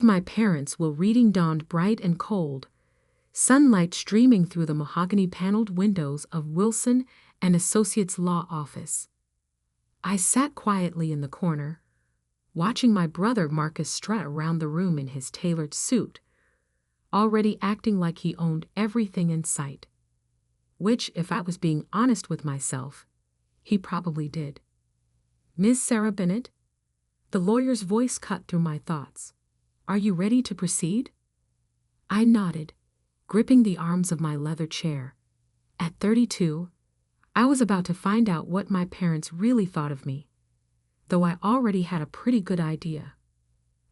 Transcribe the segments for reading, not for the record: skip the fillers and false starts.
my parents while reading dawned bright and cold, sunlight streaming through the mahogany-paneled windows of Wilson and Associates law office. I sat quietly in the corner, watching my brother Marcus strut around the room in his tailored suit, already acting like he owned everything in sight. Which, if I was being honest with myself, he probably did. "Miss Sarah Bennett?" The lawyer's voice cut through my thoughts. "Are you ready to proceed?" I nodded, gripping the arms of my leather chair. At 32, I was about to find out what my parents really thought of me, though I already had a pretty good idea.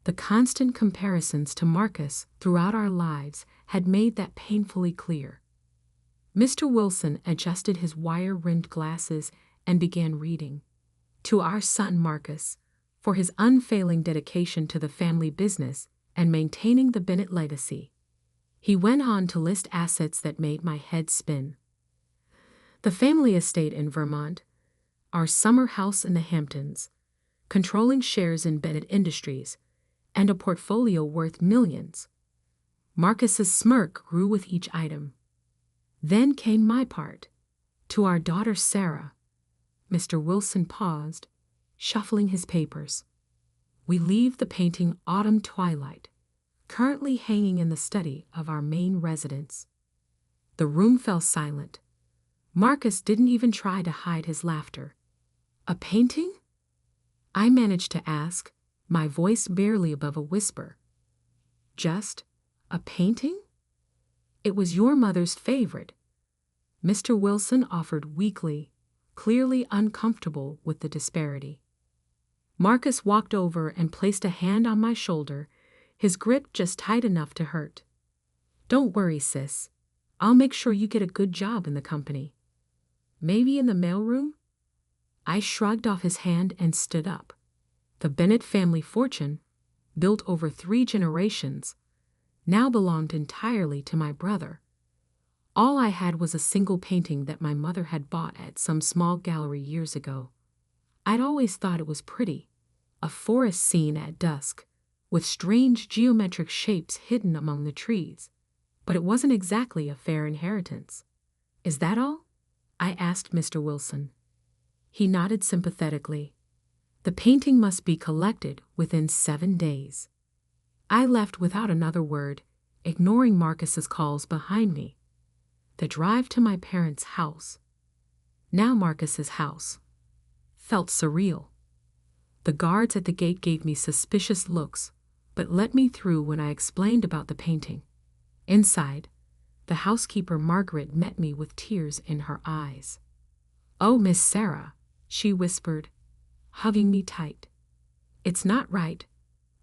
The constant comparisons to Marcus throughout our lives had made that painfully clear. Mr. Wilson adjusted his wire-rimmed glasses and began reading. "To our son Marcus, for his unfailing dedication to the family business and maintaining the Bennett legacy." He went on to list assets that made my head spin. The family estate in Vermont, our summer house in the Hamptons, controlling shares in Bennett Industries, and a portfolio worth millions. Marcus's smirk grew with each item. Then came my part. "To our daughter Sarah." Mr. Wilson paused, shuffling his papers. "We leave the painting Autumn Twilight, currently hanging in the study of our main residence." The room fell silent. Marcus didn't even try to hide his laughter. "A painting?" I managed to ask, my voice barely above a whisper. "Just a painting?" "It was your mother's favorite," Mr. Wilson offered weakly, clearly uncomfortable with the disparity. Marcus walked over and placed a hand on my shoulder, his grip just tight enough to hurt. "Don't worry, sis. I'll make sure you get a good job in the company. Maybe in the mailroom?" I shrugged off his hand and stood up. The Bennett family fortune, built over 3 generations, now belonged entirely to my brother. All I had was a single painting that my mother had bought at some small gallery years ago. I'd always thought it was pretty, a forest scene at dusk, with strange geometric shapes hidden among the trees, but it wasn't exactly a fair inheritance. "Is that all?" I asked Mr. Wilson. He nodded sympathetically. "The painting must be collected within 7 days." I left without another word, ignoring Marcus's calls behind me. The drive to my parents' house, now Marcus's house, felt surreal. The guards at the gate gave me suspicious looks, but let me through when I explained about the painting. Inside, the housekeeper Margaret met me with tears in her eyes. "Oh, Miss Sarah," she whispered, hugging me tight. "It's not right,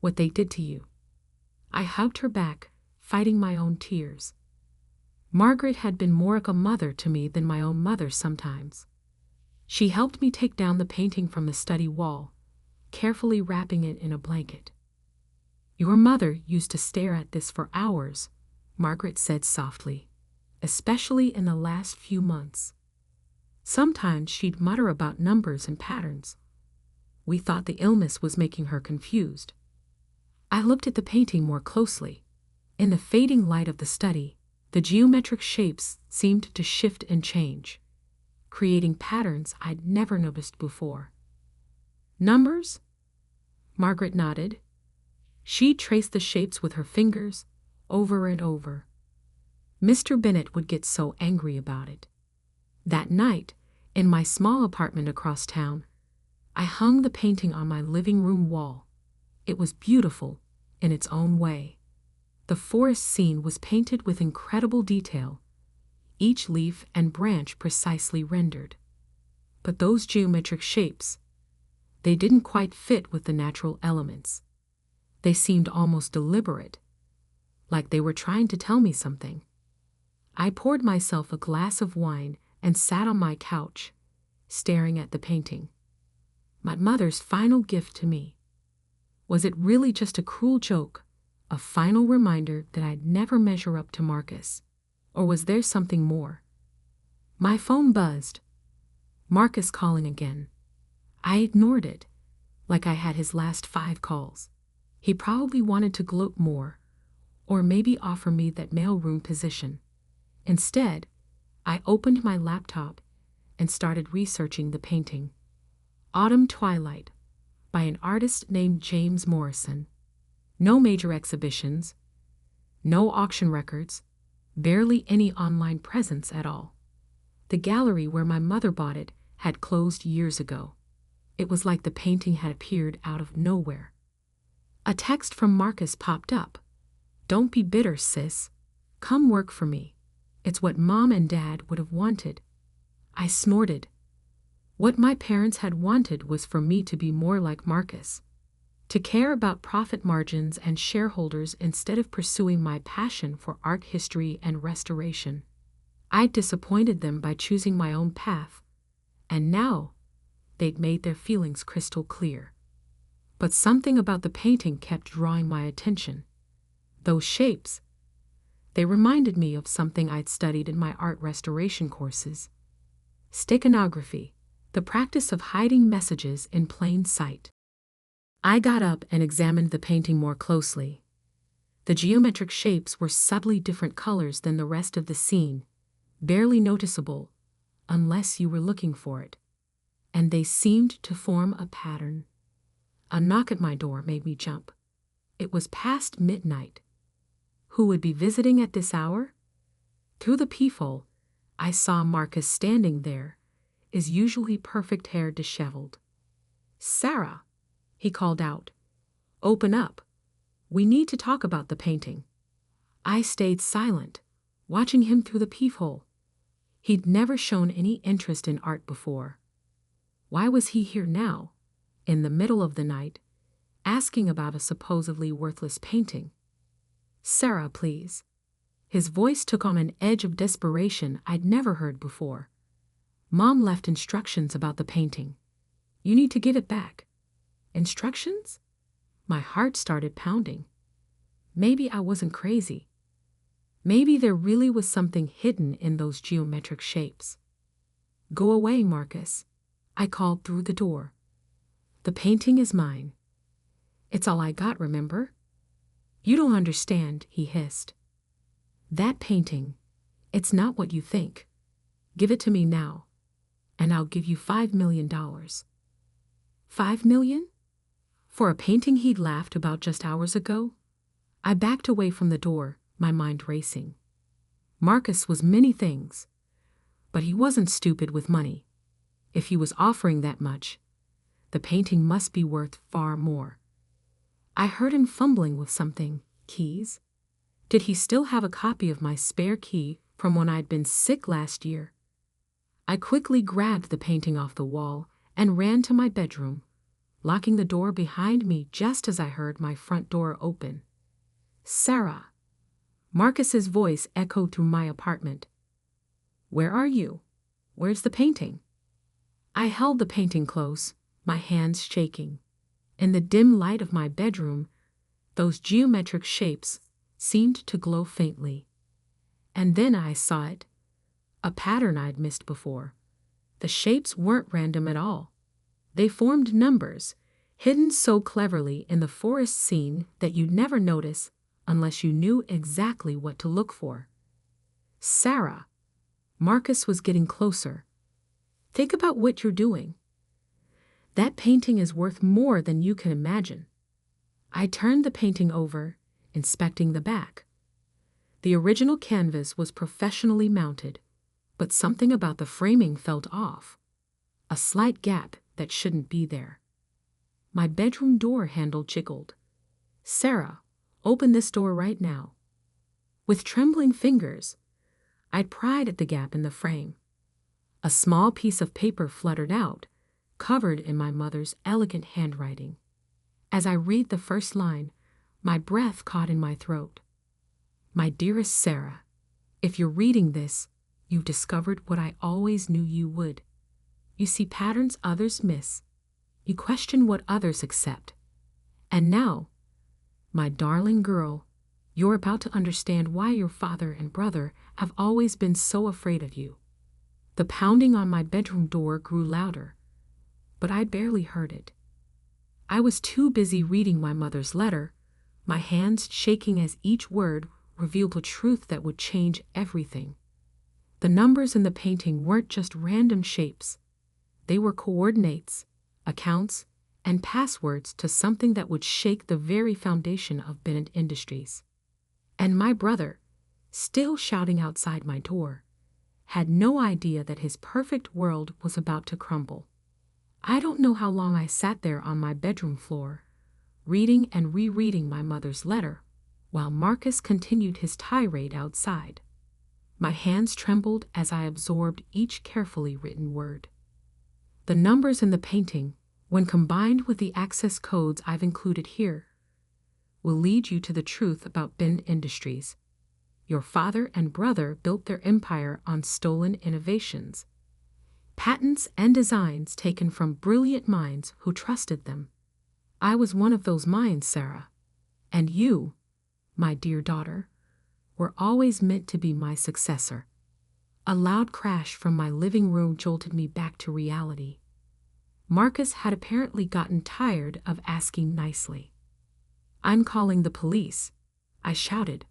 what they did to you." I hugged her back, fighting my own tears. Margaret had been more like a mother to me than my own mother sometimes. She helped me take down the painting from the study wall, carefully wrapping it in a blanket. "Your mother used to stare at this for hours," Margaret said softly, "especially in the last few months. Sometimes she'd mutter about numbers and patterns. We thought the illness was making her confused." I looked at the painting more closely. In the fading light of the study, the geometric shapes seemed to shift and change, creating patterns I'd never noticed before. "Numbers?" Margaret nodded. She traced the shapes with her fingers, over and over. Mr. Bennett would get so angry about it. That night, in my small apartment across town, I hung the painting on my living room wall. It was beautiful in its own way. The forest scene was painted with incredible detail, each leaf and branch precisely rendered. But those geometric shapes, they didn't quite fit with the natural elements. They seemed almost deliberate, like they were trying to tell me something. I poured myself a glass of wine and sat on my couch, staring at the painting. My mother's final gift to me. Was it really just a cruel joke, a final reminder that I'd never measure up to Marcus, or was there something more? My phone buzzed. Marcus calling again. I ignored it, like I had his last 5 calls. He probably wanted to gloat more, or maybe offer me that mailroom position. Instead, I opened my laptop and started researching the painting. Autumn Twilight, by an artist named James Morrison. No major exhibitions, no auction records, barely any online presence at all. The gallery where my mother bought it had closed years ago. It was like the painting had appeared out of nowhere. A text from Marcus popped up. "Don't be bitter, sis. Come work for me. It's what Mom and Dad would have wanted." I snorted. What my parents had wanted was for me to be more like Marcus, to care about profit margins and shareholders instead of pursuing my passion for art history and restoration. I'd disappointed them by choosing my own path, and now they'd made their feelings crystal clear. But something about the painting kept drawing my attention. Those shapes, they reminded me of something I'd studied in my art restoration courses. Steganography, the practice of hiding messages in plain sight. I got up and examined the painting more closely. The geometric shapes were subtly different colors than the rest of the scene, barely noticeable, unless you were looking for it. And they seemed to form a pattern. A knock at my door made me jump. It was past midnight. Who would be visiting at this hour? Through the peephole, I saw Marcus standing there, his usually perfect hair disheveled. "Sarah," he called out. "Open up. We need to talk about the painting." I stayed silent, watching him through the peephole. He'd never shown any interest in art before. Why was he here now, in the middle of the night, asking about a supposedly worthless painting? "Sarah, please." His voice took on an edge of desperation I'd never heard before. "Mom left instructions about the painting. You need to give it back." Instructions? My heart started pounding. Maybe I wasn't crazy. Maybe there really was something hidden in those geometric shapes. "Go away, Marcus," I called through the door. "The painting is mine. It's all I got, remember?" "You don't understand," he hissed. "That painting, it's not what you think. Give it to me now, and I'll give you $5 million. $5 million? For a painting he'd laughed about just hours ago? I backed away from the door, my mind racing. Marcus was many things, but he wasn't stupid with money. If he was offering that much, the painting must be worth far more. I heard him fumbling with something. Keys? Did he still have a copy of my spare key from when I'd been sick last year? I quickly grabbed the painting off the wall and ran to my bedroom, locking the door behind me just as I heard my front door open. "Sarah." Marcus's voice echoed through my apartment. "Where are you? Where's the painting?" I held the painting close, my hands shaking. In the dim light of my bedroom, those geometric shapes seemed to glow faintly. And then I saw it, a pattern I'd missed before. The shapes weren't random at all. They formed numbers, hidden so cleverly in the forest scene that you'd never notice unless you knew exactly what to look for. "Sarah." Marcus was getting closer. "Think about what you're doing. That painting is worth more than you can imagine." I turned the painting over, inspecting the back. The original canvas was professionally mounted, but something about the framing felt off. A slight gap that shouldn't be there. My bedroom door handle jiggled. "Sarah, open this door right now." With trembling fingers, I pried at the gap in the frame. A small piece of paper fluttered out, covered in my mother's elegant handwriting. As I read the first line, my breath caught in my throat. "My dearest Sarah, if you're reading this, you've discovered what I always knew you would. You see patterns others miss. You question what others accept. And now, my darling girl, you're about to understand why your father and brother have always been so afraid of you." The pounding on my bedroom door grew louder, but I barely heard it. I was too busy reading my mother's letter, my hands shaking as each word revealed a truth that would change everything. The numbers in the painting weren't just random shapes. They were coordinates, accounts, and passwords to something that would shake the very foundation of Bennett Industries. And my brother, still shouting outside my door, had no idea that his perfect world was about to crumble. I don't know how long I sat there on my bedroom floor, reading and rereading my mother's letter, while Marcus continued his tirade outside. My hands trembled as I absorbed each carefully written word. The numbers in the painting, when combined with the access codes I've included here, will lead you to the truth about Bennett Industries. Your father and brother built their empire on stolen innovations, patents and designs taken from brilliant minds who trusted them. I was one of those minds, Sarah. And you, my dear daughter, were always meant to be my successor. A loud crash from my living room jolted me back to reality. Marcus had apparently gotten tired of asking nicely. "I'm calling the police," I shouted,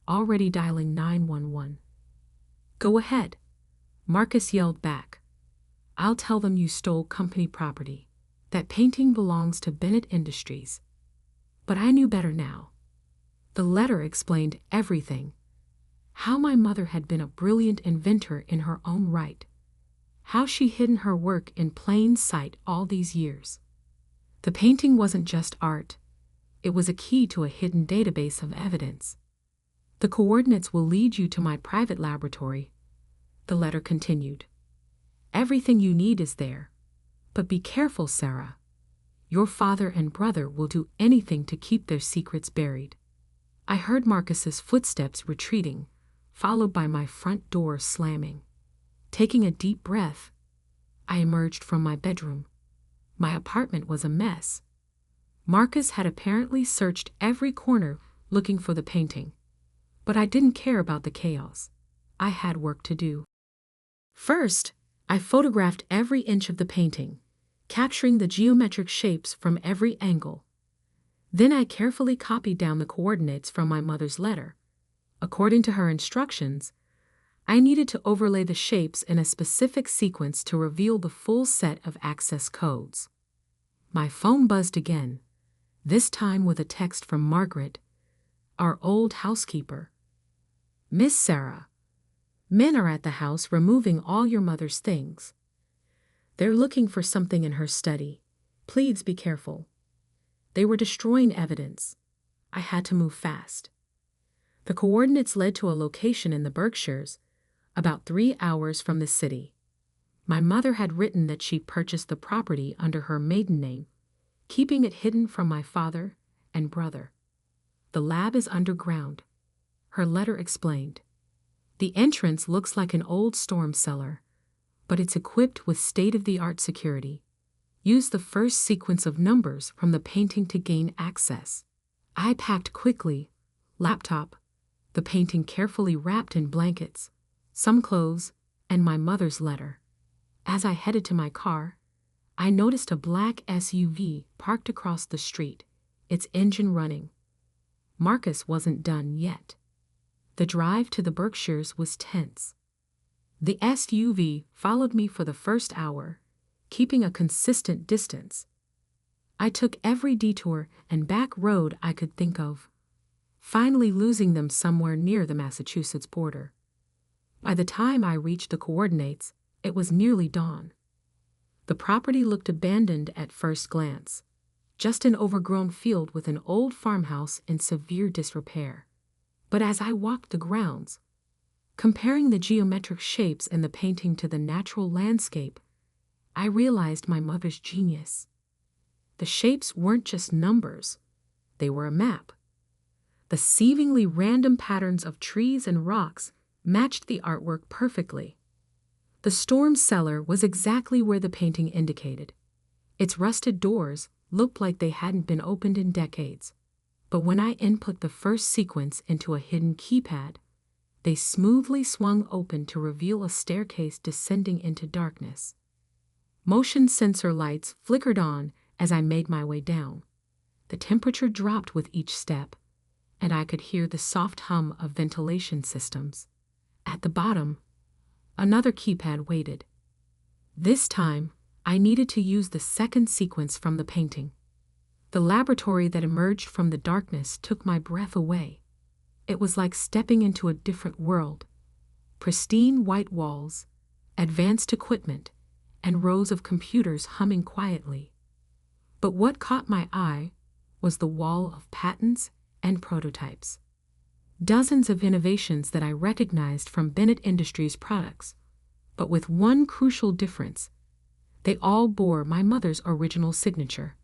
already dialing 911. "Go ahead," Marcus yelled back. "I'll tell them you stole company property. That painting belongs to Bennett Industries." But I knew better now. The letter explained everything. How my mother had been a brilliant inventor in her own right. How she hidden her work in plain sight all these years. The painting wasn't just art. It was a key to a hidden database of evidence. "The coordinates will lead you to my private laboratory," the letter continued. "Everything you need is there. But be careful, Sarah. Your father and brother will do anything to keep their secrets buried." I heard Marcus's footsteps retreating, followed by my front door slamming. Taking a deep breath, I emerged from my bedroom. My apartment was a mess. Marcus had apparently searched every corner looking for the painting. But I didn't care about the chaos. I had work to do. First, I photographed every inch of the painting, capturing the geometric shapes from every angle. Then I carefully copied down the coordinates from my mother's letter. According to her instructions, I needed to overlay the shapes in a specific sequence to reveal the full set of access codes. My phone buzzed again, this time with a text from Margaret, our old housekeeper. "Miss Sarah, men are at the house removing all your mother's things. They're looking for something in her study. Please be careful." They were destroying evidence. I had to move fast. The coordinates led to a location in the Berkshires, about 3 hours from the city. My mother had written that she purchased the property under her maiden name, keeping it hidden from my father and brother. "The lab is underground," her letter explained. "The entrance looks like an old storm cellar, but it's equipped with state-of-the-art security. Use the first sequence of numbers from the painting to gain access." I packed quickly, laptop, the painting carefully wrapped in blankets, some clothes, and my mother's letter. As I headed to my car, I noticed a black SUV parked across the street, its engine running. Marcus wasn't done yet. The drive to the Berkshires was tense. The SUV followed me for the first hour, keeping a consistent distance. I took every detour and back road I could think of, finally losing them somewhere near the Massachusetts border. By the time I reached the coordinates, it was nearly dawn. The property looked abandoned at first glance, just an overgrown field with an old farmhouse in severe disrepair. But as I walked the grounds, comparing the geometric shapes in the painting to the natural landscape, I realized my mother's genius. The shapes weren't just numbers, they were a map. The seemingly random patterns of trees and rocks matched the artwork perfectly. The storm cellar was exactly where the painting indicated. Its rusted doors looked like they hadn't been opened in decades, but when I input the first sequence into a hidden keypad, they smoothly swung open to reveal a staircase descending into darkness. Motion sensor lights flickered on as I made my way down. The temperature dropped with each step, and I could hear the soft hum of ventilation systems. At the bottom, another keypad waited. This time, I needed to use the second sequence from the painting. The laboratory that emerged from the darkness took my breath away. It was like stepping into a different world. Pristine white walls, advanced equipment, and rows of computers humming quietly. But what caught my eye was the wall of patents and prototypes. Dozens of innovations that I recognized from Bennett Industries products, but with one crucial difference. They all bore my mother's original signature.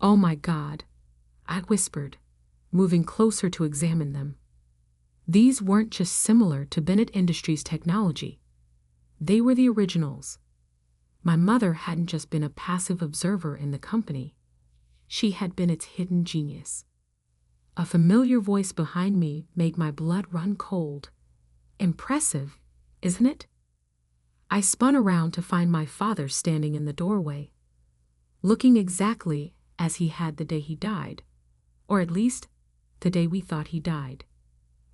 "Oh my God," I whispered, moving closer to examine them. These weren't just similar to Bennett Industries technology. They were the originals. My mother hadn't just been a passive observer in the company. She had been its hidden genius. A familiar voice behind me made my blood run cold. "Impressive, isn't it?" I spun around to find my father standing in the doorway, looking exactly as he had the day he died, or at least, the day we thought he died.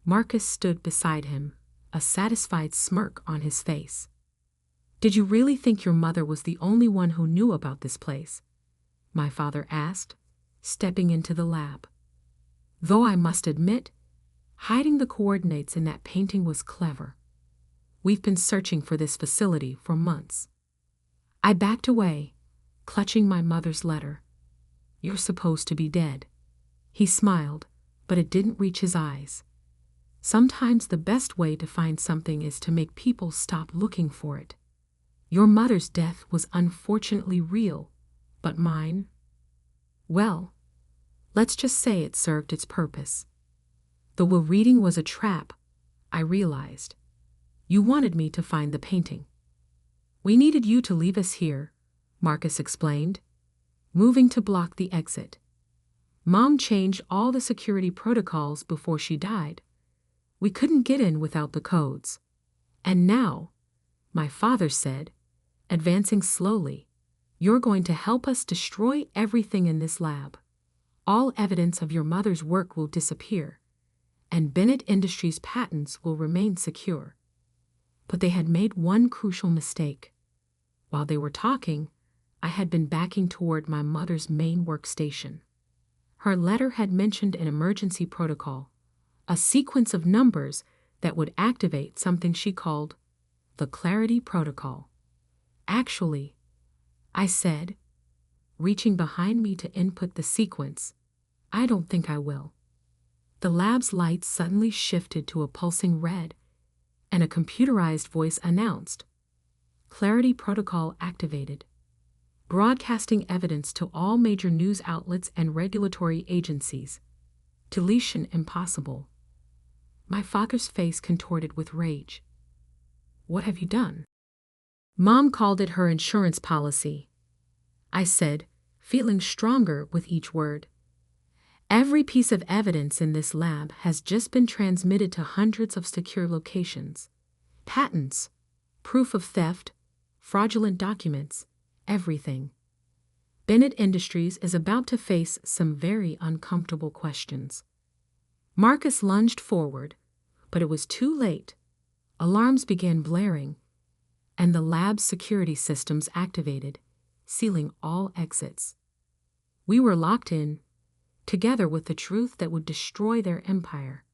Marcus stood beside him, a satisfied smirk on his face. "Did you really think your mother was the only one who knew about this place?" my father asked, stepping into the lab. Though I must admit, hiding the coordinates in that painting was clever. "We've been searching for this facility for months." I backed away, clutching my mother's letter. "You're supposed to be dead." He smiled, but it didn't reach his eyes. Sometimes the best way to find something is to make people stop looking for it. Your mother's death was unfortunately real, but mine? Well, let's just say it served its purpose. The will reading was a trap, I realized. You wanted me to find the painting. "We needed you to leave us here," Marcus explained, moving to block the exit. "Mom changed all the security protocols before she died. We couldn't get in without the codes. And now," my father said, advancing slowly, "you're going to help us destroy everything in this lab. All evidence of your mother's work will disappear, and Bennett Industries' patents will remain secure." But they had made one crucial mistake. While they were talking, I had been backing toward my mother's main workstation. Her letter had mentioned an emergency protocol, a sequence of numbers that would activate something she called the Clarity Protocol. "Actually," I said, reaching behind me to input the sequence, "I don't think I will." The lab's lights suddenly shifted to a pulsing red, and a computerized voice announced, "Clarity Protocol activated. Broadcasting evidence to all major news outlets and regulatory agencies. Deletion impossible." My father's face contorted with rage. "What have you done?" "Mom called it her insurance policy," I said, feeling stronger with each word. "Every piece of evidence in this lab has just been transmitted to hundreds of secure locations. Patents, proof of theft, fraudulent documents, everything. Bennett Industries is about to face some very uncomfortable questions." Marcus lunged forward, but it was too late. Alarms began blaring, and the lab's security systems activated, sealing all exits. We were locked in, together with the truth that would destroy their empire.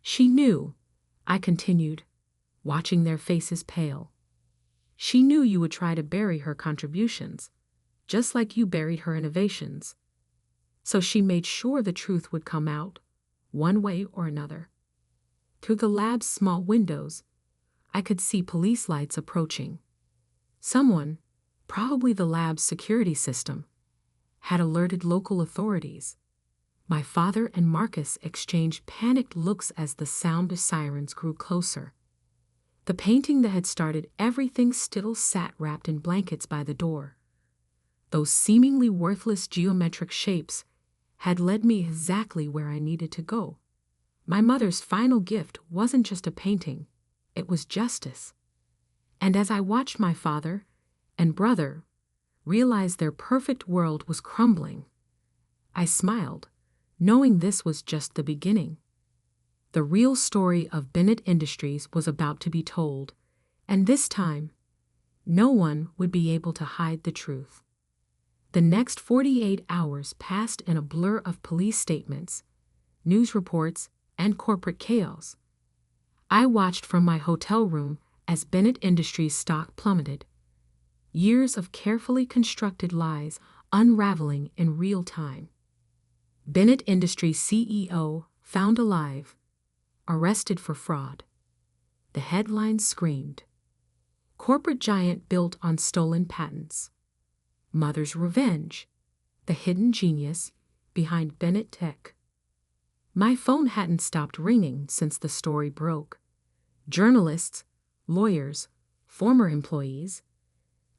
"She knew," I continued, watching their faces pale. "She knew you would try to bury her contributions, just like you buried her innovations. So she made sure the truth would come out, one way or another." Through the lab's small windows, I could see police lights approaching. Someone, probably the lab's security system, had alerted local authorities. My father and Marcus exchanged panicked looks as the sound of sirens grew closer. The painting that had started everything still sat wrapped in blankets by the door. Those seemingly worthless geometric shapes had led me exactly where I needed to go. My mother's final gift wasn't just a painting, it was justice. And as I watched my father and brother realized their perfect world was crumbling. I smiled, knowing this was just the beginning. The real story of Bennett Industries was about to be told, and this time, no one would be able to hide the truth. The next 48 hours passed in a blur of police statements, news reports, and corporate chaos. I watched from my hotel room as Bennett Industries stock plummeted. Years of carefully constructed lies unraveling in real time. Bennett Industries CEO found alive, arrested for fraud. The headlines screamed. Corporate giant built on stolen patents. Mother's revenge. The hidden genius behind Bennett Tech. My phone hadn't stopped ringing since the story broke. Journalists, lawyers, former employees,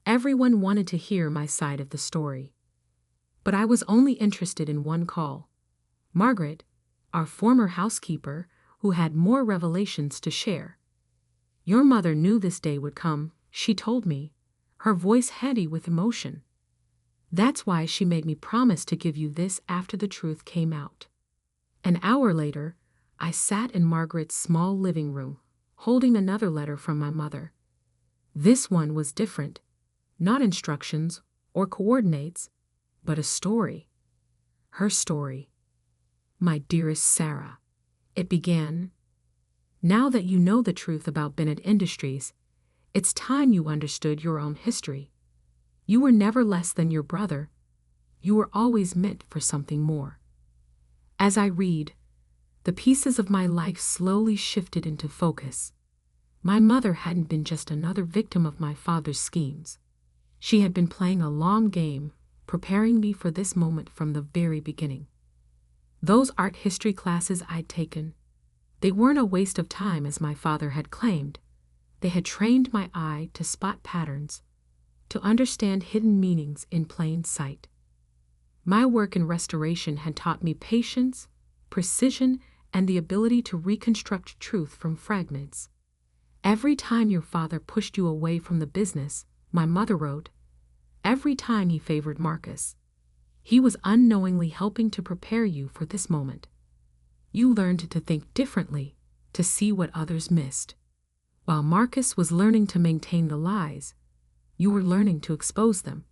everyone wanted to hear my side of the story. But I was only interested in one call. Margaret, our former housekeeper, who had more revelations to share. Your mother knew this day would come, she told me, her voice heady with emotion. That's why she made me promise to give you this after the truth came out. An hour later, I sat in Margaret's small living room, holding another letter from my mother. This one was different, not instructions or coordinates, but a story. Her story. My dearest Sarah, it began. Now that you know the truth about Bennett Industries, it's time you understood your own history. You were never less than your brother. You were always meant for something more. As I read, the pieces of my life slowly shifted into focus. My mother hadn't been just another victim of my father's schemes. She had been playing a long game, preparing me for this moment from the very beginning. Those art history classes I'd taken, they weren't a waste of time as my father had claimed. They had trained my eye to spot patterns, to understand hidden meanings in plain sight. My work in restoration had taught me patience, precision, and the ability to reconstruct truth from fragments. Every time your father pushed you away from the business, my mother wrote, every time he favored Marcus, he was unknowingly helping to prepare you for this moment. You learned to think differently, to see what others missed. While Marcus was learning to maintain the lies, you were learning to expose them.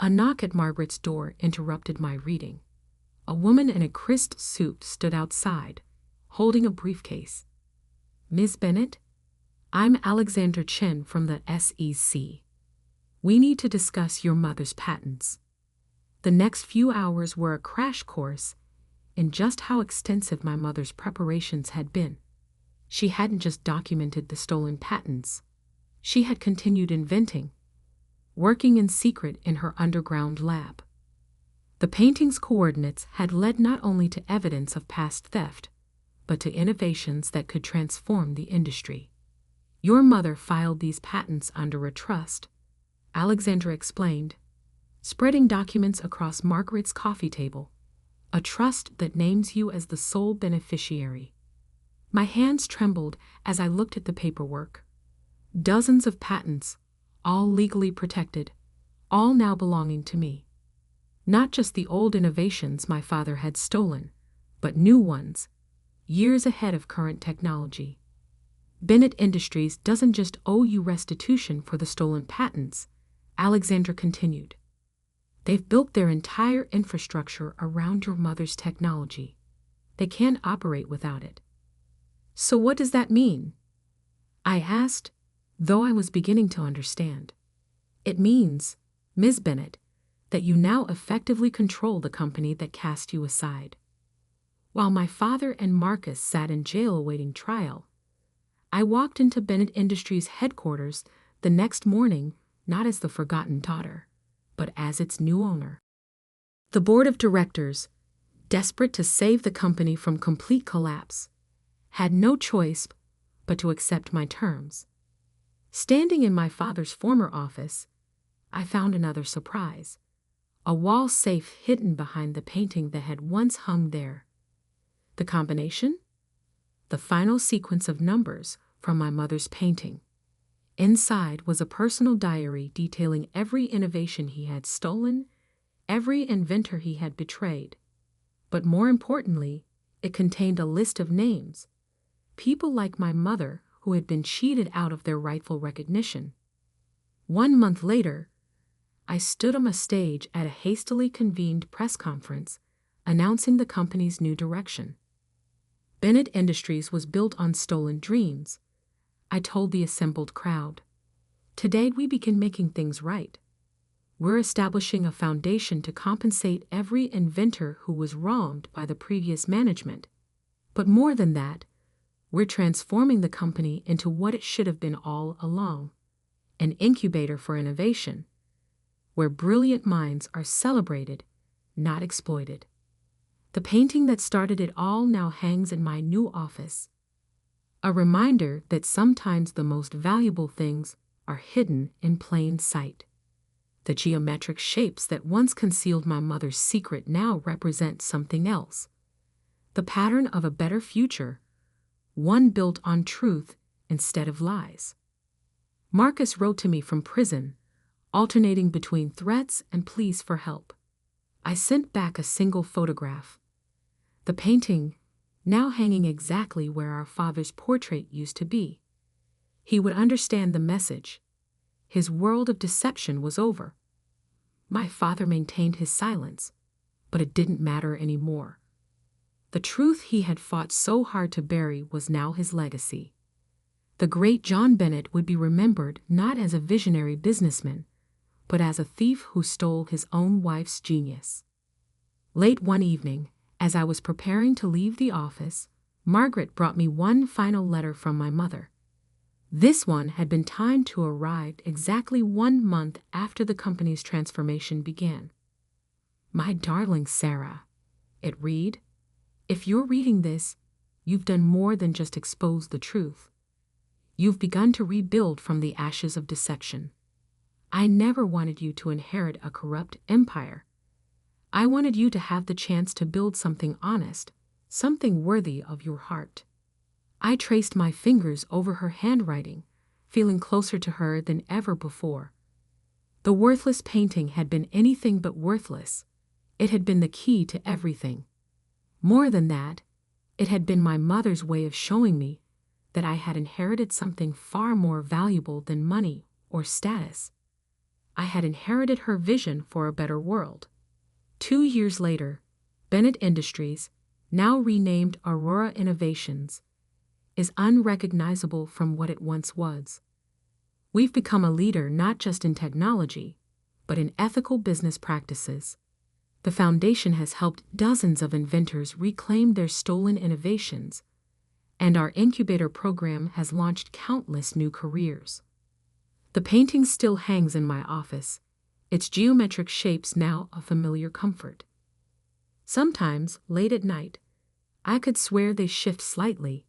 A knock at Margaret's door interrupted my reading. A woman in a crisp suit stood outside, holding a briefcase. Ms. Bennett, I'm Alexander Chen from the SEC. We need to discuss your mother's patents. The next few hours were a crash course in just how extensive my mother's preparations had been. She hadn't just documented the stolen patents. She had continued inventing, working in secret in her underground lab. The painting's coordinates had led not only to evidence of past theft, but to innovations that could transform the industry. Your mother filed these patents under a trust, Alexandra explained, spreading documents across Margaret's coffee table, a trust that names you as the sole beneficiary. My hands trembled as I looked at the paperwork. Dozens of patents, all legally protected, all now belonging to me. Not just the old innovations my father had stolen, but new ones, years ahead of current technology. Bennett Industries doesn't just owe you restitution for the stolen patents, Alexandra continued. They've built their entire infrastructure around your mother's technology. They can't operate without it. So what does that mean? I asked, though I was beginning to understand. It means, Ms. Bennett, that you now effectively control the company that cast you aside. While my father and Marcus sat in jail awaiting trial, I walked into Bennett Industries headquarters the next morning not as the forgotten daughter, but as its new owner. The board of directors, desperate to save the company from complete collapse, had no choice but to accept my terms. Standing in my father's former office, I found another surprise, a wall safe hidden behind the painting that had once hung there. The combination? The final sequence of numbers from my mother's painting. Inside was a personal diary detailing every innovation he had stolen, every inventor he had betrayed. But more importantly, it contained a list of names, people like my mother who had been cheated out of their rightful recognition. 1 month later, I stood on a stage at a hastily convened press conference announcing the company's new direction. Bennett Industries was built on stolen dreams, I told the assembled crowd. Today we begin making things right. We're establishing a foundation to compensate every inventor who was wronged by the previous management. But more than that, we're transforming the company into what it should have been all along, an incubator for innovation, where brilliant minds are celebrated, not exploited. The painting that started it all now hangs in my new office, a reminder that sometimes the most valuable things are hidden in plain sight. The geometric shapes that once concealed my mother's secret now represent something else, the pattern of a better future, one built on truth instead of lies. Marcus wrote to me from prison, alternating between threats and pleas for help. I sent back a single photograph. The painting, now hanging exactly where our father's portrait used to be. He would understand the message. His world of deception was over. My father maintained his silence, but it didn't matter anymore. The truth he had fought so hard to bury was now his legacy. The great John Bennett would be remembered not as a visionary businessman, but as a thief who stole his own wife's genius. Late one evening, as I was preparing to leave the office, Margaret brought me one final letter from my mother. This one had been timed to arrive exactly 1 month after the company's transformation began. My darling Sarah, it read, if you're reading this, you've done more than just expose the truth. You've begun to rebuild from the ashes of deception. I never wanted you to inherit a corrupt empire. I wanted you to have the chance to build something honest, something worthy of your heart. I traced my fingers over her handwriting, feeling closer to her than ever before. The worthless painting had been anything but worthless. It had been the key to everything. More than that, it had been my mother's way of showing me that I had inherited something far more valuable than money or status. I had inherited her vision for a better world. 2 years later, Bennett Industries, now renamed Aurora Innovations, is unrecognizable from what it once was. We've become a leader not just in technology, but in ethical business practices. The foundation has helped dozens of inventors reclaim their stolen innovations, and our incubator program has launched countless new careers. The painting still hangs in my office, its geometric shapes now a familiar comfort. Sometimes, late at night, I could swear they shift slightly,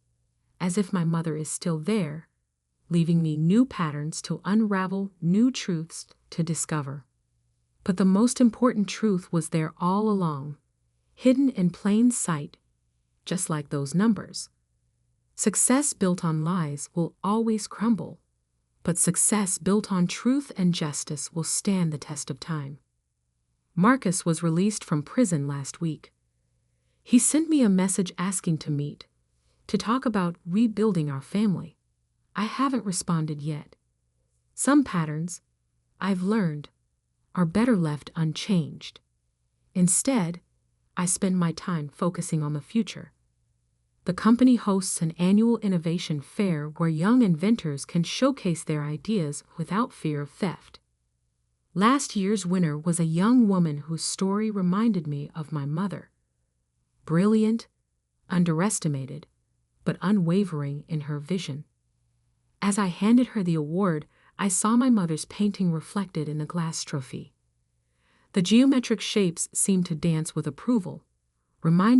as if my mother is still there, leaving me new patterns to unravel, new truths to discover. But the most important truth was there all along, hidden in plain sight, just like those numbers. Success built on lies will always crumble, but success built on truth and justice will stand the test of time. Marcus was released from prison last week. He sent me a message asking to meet, to talk about rebuilding our family. I haven't responded yet. Some patterns, I've learned, are better left unchanged. Instead, I spend my time focusing on the future. The company hosts an annual innovation fair where young inventors can showcase their ideas without fear of theft. Last year's winner was a young woman whose story reminded me of my mother. Brilliant, underestimated, but unwavering in her vision. As I handed her the award, I saw my mother's painting reflected in the glass trophy. The geometric shapes seemed to dance with approval, reminding